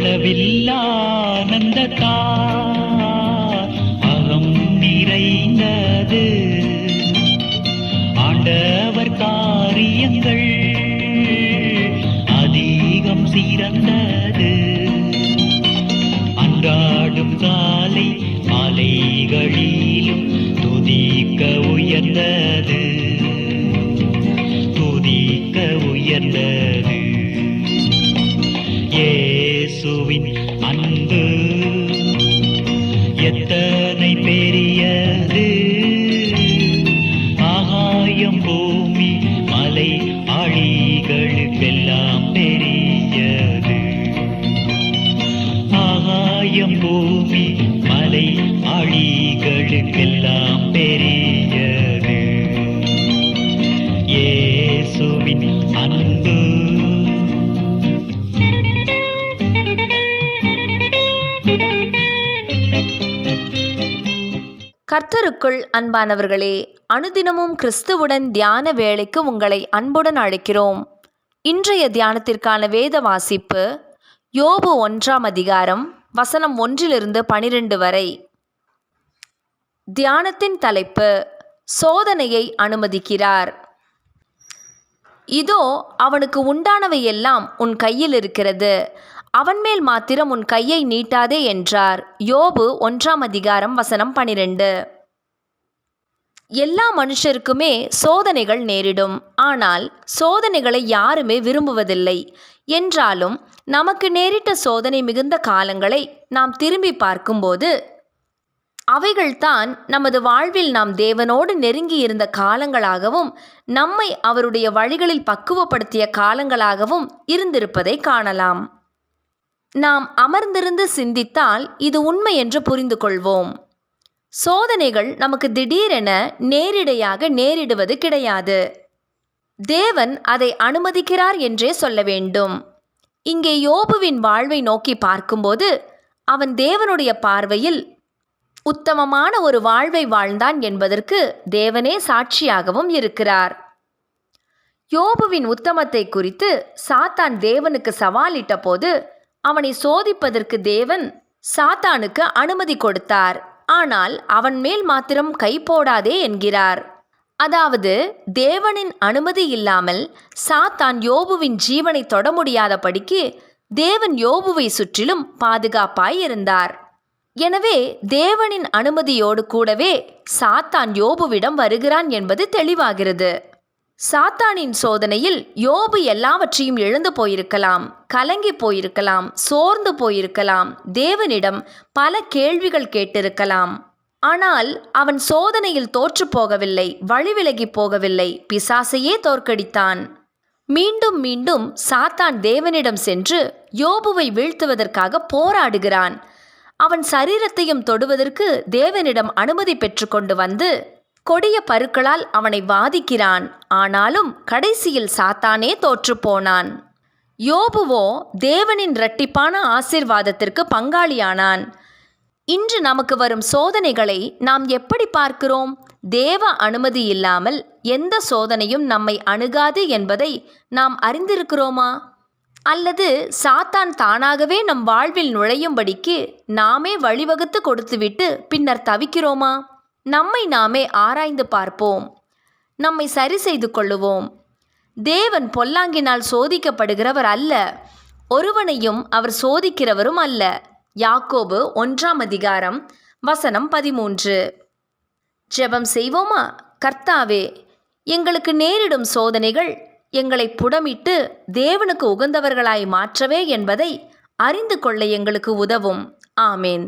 அளவில்லானந்தத்தால் அகம் நிறைந்தது. ஆண்டவர் காரியங்கள் அதிகம் சிறந்தது. அன்றாடும் காலை மாலைகளிலும் துதிக்க உயர்ந்தது, துதிக்க உயர்ந்தது. இயேசுவின் அன்பு எத்தனை பெரியது. ஆகாயம் பூமி மலை ஆழிகளுக்கெல்லாம் பெரியது. ஆகாயம் பூமி மலை ஆழிகளுக்கெல்லாம் பெரியது. இயேசுவின் அன்பு. கர்த்தருக்குள் அன்பானவர்களே, அனுதினமும் கிறிஸ்துவுடன் தியான வேளைக்கு உங்களை அன்புடன் அழைக்கிறோம். இன்றைய தியானத்திற்கான வேத வாசிப்பு யோபு 1ஆம் அதிகாரம் வசனம் 1-12 வரை. தியானத்தின் தலைப்பு சோதனையை அனுமதிக்கிறார். இதோ அவனுக்கு உண்டானவையெல்லாம் உன் கையில் இருக்கிறது, அவன் மேல் மாத்திரம் உன் கையை நீட்டாதே என்றார். யோபு 1ஆம் அதிகாரம் வசனம் 12. எல்லா மனுஷருக்குமே சோதனைகள் நேரிடும். ஆனால் சோதனைகளை யாருமே விரும்புவதில்லை. என்றாலும் நமக்கு நேரிட்ட சோதனை மிகுந்த காலங்களை நாம் திரும்பி பார்க்கும்போது அவைகள்தான் நமது வாழ்வில் நாம் தேவனோடு நெருங்கி இருந்த காலங்களாகவும் நம்மை அவருடைய வழிகளில் பக்குவப்படுத்திய காலங்களாகவும் இருந்திருப்பதை காணலாம். நாம் அமர்ந்திருந்து சிந்தித்தால் இது உண்மை என்று புரிந்து கொள்வோம். சோதனைகள் நமக்கு திடீரென நேரிடையாக நேரிடுவது கிடையாது. தேவன் அதை அனுமதிக்கிறார் என்றே சொல்ல வேண்டும். இங்கே யோபுவின் வாழ்வை நோக்கி பார்க்கும்போது அவன் தேவனுடைய பார்வையில் உத்தமமான ஒரு வாழ்வை வாழ்ந்தான் என்பதற்கு தேவனே சாட்சியாகவும் இருக்கிறார். யோபுவின் உத்தமத்தை குறித்து சாத்தான் தேவனுக்கு சவாலிட்ட போது அவனை சோதிப்பதற்கு தேவன் சாத்தானுக்கு அனுமதி கொடுத்தார். ஆனால் அவன் மேல் மாத்திரம் கை போடாதே என்கிறார். அதாவது தேவனின் அனுமதி இல்லாமல் சாத்தான் யோபுவின் ஜீவனை தொட முடியாதபடிக்கு தேவன் யோபுவை சுற்றிலும் பாதுகாப்பாய் இருந்தார். எனவே தேவனின் அனுமதியோடு கூடவே சாத்தான் யோபுவிடம் வருகிறான் என்பது தெளிவாகிறது. சாத்தானின் சோதனையில் யோபு எல்லாவற்றையும் இழந்து போயிருக்கலாம், கலங்கி போயிருக்கலாம், சோர்ந்து போயிருக்கலாம், தேவனிடம் பல கேள்விகள் கேட்டிருக்கலாம். ஆனால் அவன் சோதனையில் தோற்று போகவில்லை, வழிவிலகி போகவில்லை, பிசாசையே தோற்கடித்தான். மீண்டும் மீண்டும் சாத்தான் தேவனிடம் சென்று யோபுவை வீழ்த்துவதற்காக போராடுகிறான். அவன் சரீரத்தையும் தொடுவதற்கு தேவனிடம் அனுமதி பெற்றுக்கொண்டு வந்து கொடிய பருக்களால் அவனை வாதிக்கிறான். ஆனாலும் கடைசியில் சாத்தானே தோற்று போனான். யோபுவோ தேவனின் இரட்டிப்பான ஆசீர்வாதத்திற்கு பங்காளியானான். இன்று நமக்கு வரும் சோதனைகளை நாம் எப்படி பார்க்கிறோம்? தேவ அனுமதி இல்லாமல் எந்த சோதனையும் நம்மை அணுகாது என்பதை நாம் அறிந்திருக்கிறோமா? அல்லது சாத்தான் தானாகவே நம் வாழ்வில் நுழையும்படிக்கு நாமே வழிவகுத்து கொடுத்துவிட்டு பின்னர் தவிக்கிறோமா? நம்மை நாமே ஆராய்ந்து பார்ப்போம். நம்மை சரி செய்து கொள்ளுவோம். தேவன் பொல்லாங்கினால் சோதிக்கப்படுகிறவர் அல்ல, ஒருவனையும் அவர் சோதிக்கிறவரும் அல்ல. யாக்கோபு 1ஆம் அதிகாரம் வசனம் 13. ஜெபம் செய்வோமா? கர்த்தாவே, எங்களுக்கு நேரிடும் சோதனைகள் எங்களை புடமிட்டு தேவனுக்கு உகந்தவர்களாய் மாற்றவே என்பதை அறிந்து கொள்ள எங்களுக்கு உதவும். ஆமேன்.